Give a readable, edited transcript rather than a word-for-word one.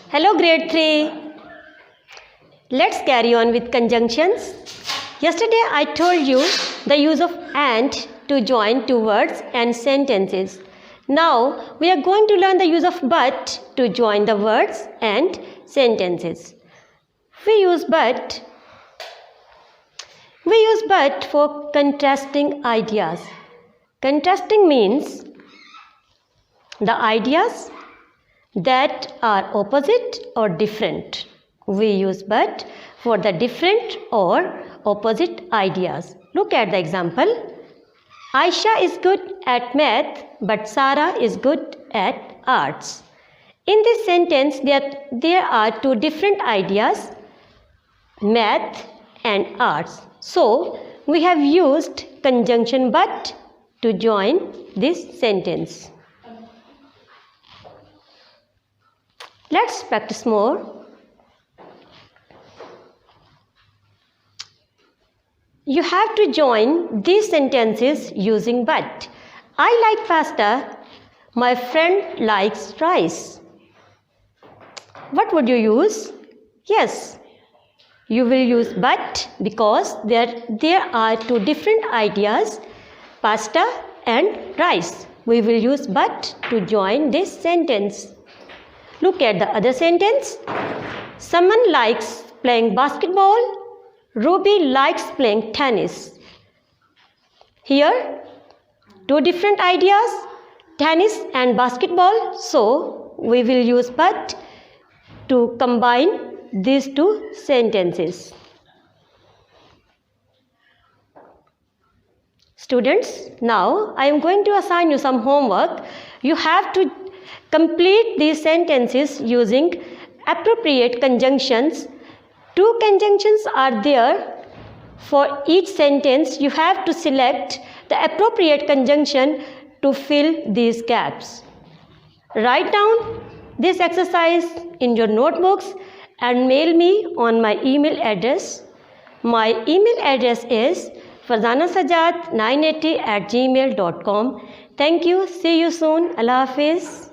Hello grade 3. Let's carry on with conjunctions. Yesterday I told you the use of and to join two words and sentences. Now we are going to learn the use of but to join the words and sentences. We use but for contrasting ideas. Contrasting means the ideas that are opposite or different. We use but for the different or opposite ideas. Look at the example. Aisha is good at math, but Sarah is good at arts. In this sentence, there are two different ideas, math and arts. So, we have used conjunction but to join this sentence. Let's practice more. You have to join these sentences using but. I like pasta. My friend likes rice. What would you use? Yes, you will use but because there are two different ideas, pasta and rice. We will use but to join this sentence. Look at the other sentence. Someone likes playing basketball. Ruby likes playing tennis. Here, two different ideas, tennis and basketball. So, we will use but to combine these two sentences. Students, now I am going to assign you some homework. You have to complete these sentences using appropriate conjunctions. Two conjunctions are there. For each sentence, you have to select the appropriate conjunction to fill these gaps. Write down this exercise in your notebooks and mail me on my email address. My email address is farzanasajad980@gmail.com. Thank you. See you soon. Allah Hafiz.